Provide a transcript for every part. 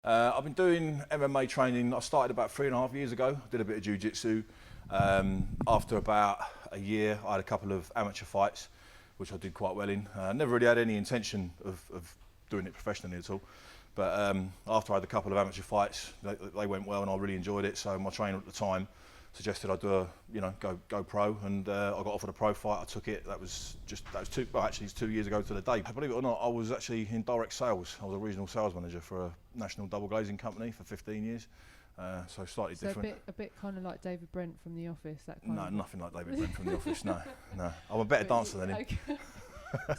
I've been doing MMA training. I started about 3.5 years ago. Did a bit of jiu-jitsu. After about a year, I had a couple of amateur fights, which I did quite well in. Never really had any intention of doing it professionally at all. But after I had a couple of amateur fights, they went well and I really enjoyed it. So my trainer at the time suggested I do go pro, and I got offered a pro fight. I took it. That was it's 2 years ago to the day. Believe it or not, I was actually in direct sales. I was a regional sales manager for a national double glazing company for 15 years. So slightly different. A bit kind of like David Brent from The Office. That kind No, of nothing like David Brent from The Office. No. I'm a better dancer than him. Okay.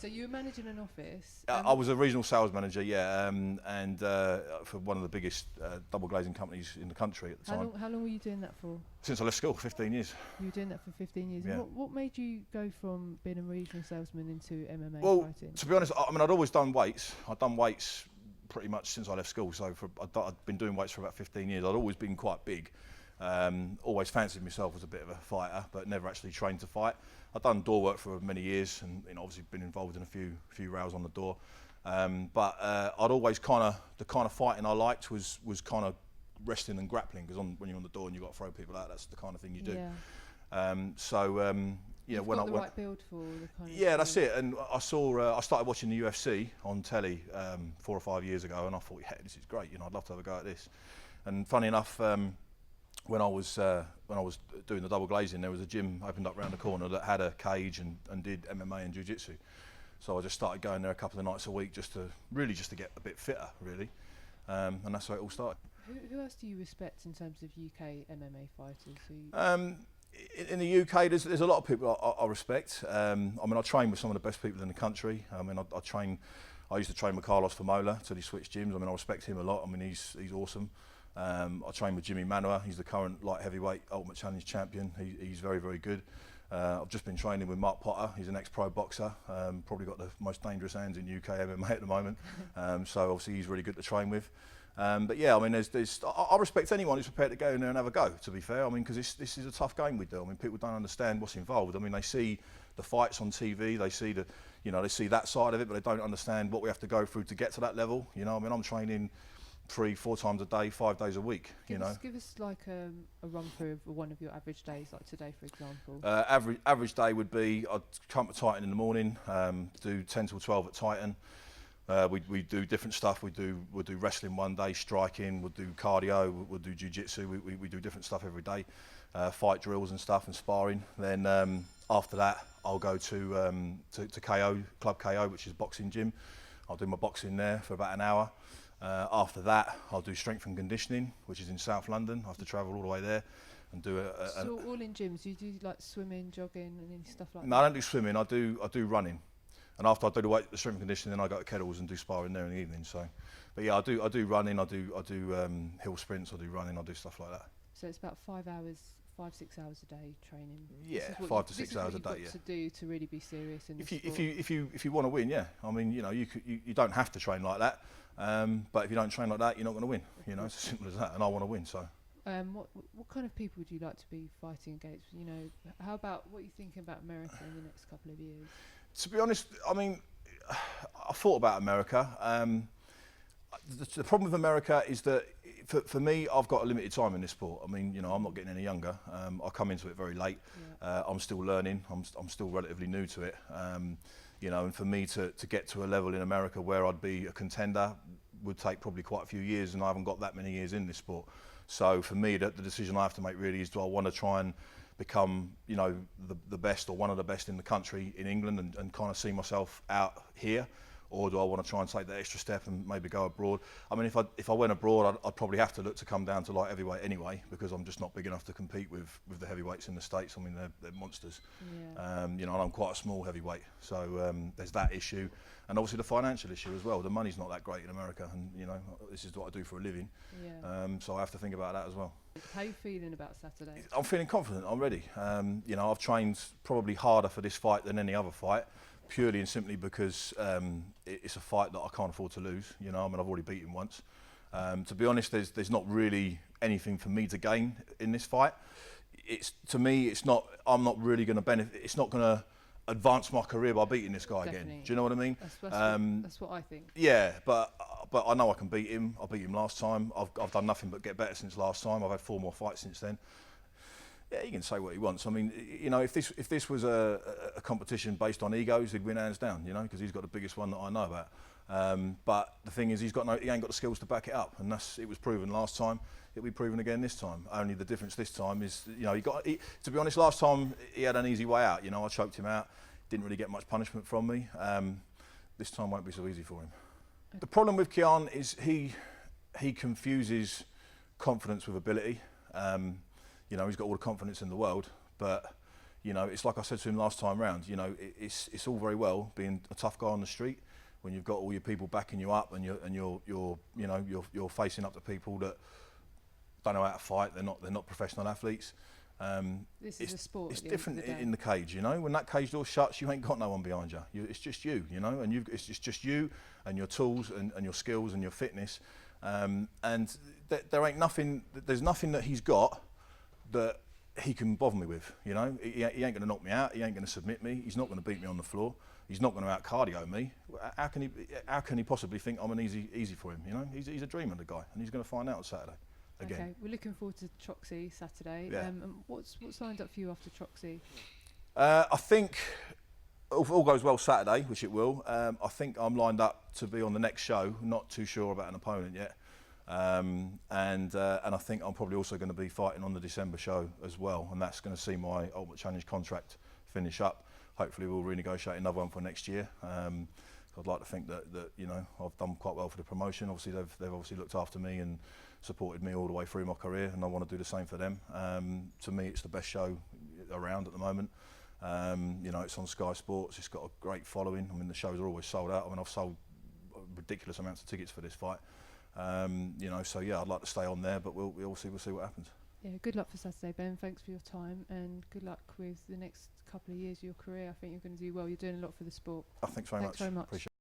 So you were managing an office? I was a regional sales manager, yeah, and for one of the biggest double glazing companies in the country at the time. How long were you doing that for? Since I left school, 15 years. You were doing that for 15 years. Yeah. And what made you go from being a regional salesman into MMA Well, fighting? to be honest, I'd always done weights. I'd done weights pretty much since I left school, so I'd been doing weights for about 15 years. I'd always been quite big. Always fancied myself as a bit of a fighter, but never actually trained to fight. I'd done door work for many years, and obviously been involved in a few rows on the door. But I'd always the kind of fighting I liked was kind of wrestling and grappling, because when you're on the door and you've got to throw people out, that's the kind of thing you do. Yeah. You've when got the went, right build for the kind of. Yeah, that's it. And I started watching the UFC on telly 4 or 5 years ago, and I thought, yeah, this is great. I'd love to have a go at this. And funny enough, when I was doing the double glazing, there was a gym opened up around the corner that had a cage and did MMA and jiu-jitsu. So I just started going there a couple of nights a week just to get a bit fitter, really. And that's how it all started. Who else do you respect in terms of UK MMA fighters? In the UK, there's a lot of people I respect. I train with some of the best people in the country. I used to train with Carlos Famola till he switched gyms. I respect him a lot. He's awesome. I train with Jimmy Manuwa. He's the current light heavyweight Ultimate Challenge champion. He's very, very good. I've just been training with Mark Potter. He's an ex-pro boxer. Probably got the most dangerous hands in UK MMA at the moment. So obviously he's really good to train with. But yeah, I respect anyone who's prepared to go in there and have a go, to be fair. Because this is a tough game we do. People don't understand what's involved. They see the fights on TV, they see they see that side of it, but they don't understand what we have to go through to get to that level. I'm training 3-4 times a day, 5 days a week. Give us like a run through of one of your average days, like today, for example. Average day would be I'd come to Titan in the morning, do 10 till 12 at Titan. We do different stuff. We'll do wrestling one day, striking. We'll do cardio. We'll do jiu-jitsu. We do different stuff every day, fight drills and stuff and sparring. Then after that, I'll go to KO Club KO, which is boxing gym. I'll do my boxing there for about an hour. After that, I'll do strength and conditioning, which is in South London. I have to travel all the way there and do So all in gyms, you do like swimming, jogging, and any stuff like that? No, I don't do swimming. I do running. And after I do the strength and conditioning, then I go to Kettles and do sparring there in the evening. So, but yeah, I do running. I do hill sprints. I do running. I do stuff like that. So it's about 5 hours, 5-6 hours a day training. Yeah, 5 to 6 hours a day. Yeah. To do to really be serious in if the sport. If you want to win, yeah. You don't have to train like that. But if you don't train like that, you're not going to win. It's as simple as that. And I want to win. So. What kind of people would you like to be fighting against? How about what you're thinking about America in the next couple of years? To be honest, I thought about America. The problem with America is that for me, I've got a limited time in this sport. I'm not getting any younger. I come into it very late. Yeah. I'm still learning. I'm still relatively new to it. And for me to get to a level in America where I'd be a contender would take probably quite a few years, and I haven't got that many years in this sport. So for me, the decision I have to make really is, do I want to try and become, the best or one of the best in the country in England and kind of see myself out here, or do I want to try and take that extra step and maybe go abroad? If I went abroad, I'd probably have to look to come down to light heavyweight anyway, because I'm just not big enough to compete with the heavyweights in the States. They're monsters. Yeah. And I'm quite a small heavyweight, so there's that issue, and obviously the financial issue as well. The money's not that great in America, and this is what I do for a living. Yeah. So I have to think about that as well. How are you feeling about Saturday? I'm feeling confident. I'm ready. I've trained probably harder for this fight than any other fight, purely and simply because it's a fight that I can't afford to lose. I've already beaten once. To be honest, there's not really anything for me to gain in this fight. To me, I'm not really going to benefit. It's not going to advance my career by beating this guy again. Do you know what I mean? That's what I think. Yeah, but but I know I can beat him. I beat him last time. I've done nothing but get better since last time. I've had 4 more fights since then. Yeah, he can say what he wants. I mean, you know, if this was a competition based on egos, he'd win hands down. You know, because he's got the biggest one that I know about. But the thing is, he ain't got the skills to back it up, and it was proven last time. It'll be proven again this time. Only the difference this time is, you know, to be honest, last time he had an easy way out. You know, I choked him out. Didn't really get much punishment from me. This time won't be so easy for him. Okay. The problem with Kian is he confuses confidence with ability. You know, he's got all the confidence in the world, but you know, it's like I said to him last time round. You know, it's all very well being a tough guy on the street when you've got all your people backing you up and you're facing up to people that don't know how to fight. They're not professional athletes. This is a sport. It's at the end of different the day. in the cage, you know. When that cage door shuts, you ain't got no one behind you. It's just you, you know, and it's just you and your tools and your skills and your fitness. And there ain't nothing. There's nothing that he's got that he can bother me with. You know, he ain't going to knock me out. He ain't going to submit me. He's not going to beat me on the floor. He's not going to out cardio me. How can he possibly think I'm an easy for him? You know, he's a dreamer, the guy, and he's going to find out on Saturday. Again. Okay, we're looking forward to Troxy Saturday. Yeah. And what's lined up for you after Troxy? I think if all goes well Saturday, which it will, I think I'm lined up to be on the next show. Not too sure about an opponent yet. And I think I'm probably also going to be fighting on the December show as well, and that's going to see my Ultimate Challenge contract finish up. Hopefully we'll renegotiate another one for next year. I'd like to think that you know, I've done quite well for the promotion. Obviously they've obviously looked after me and supported me all the way through my career, and I want to do the same for them. To me, it's the best show around at the moment. You know, it's on Sky Sports. It's got a great following. I mean, the shows are always sold out. I mean, I've sold ridiculous amounts of tickets for this fight. You know, so yeah, I'd like to stay on there, but we'll see what happens. Yeah, good luck for Saturday, Ben. Thanks for your time, and good luck with the next couple of years of your career. I think you're going to do well. You're doing a lot for the sport. Thanks very much. Thanks very much. Appreciate it.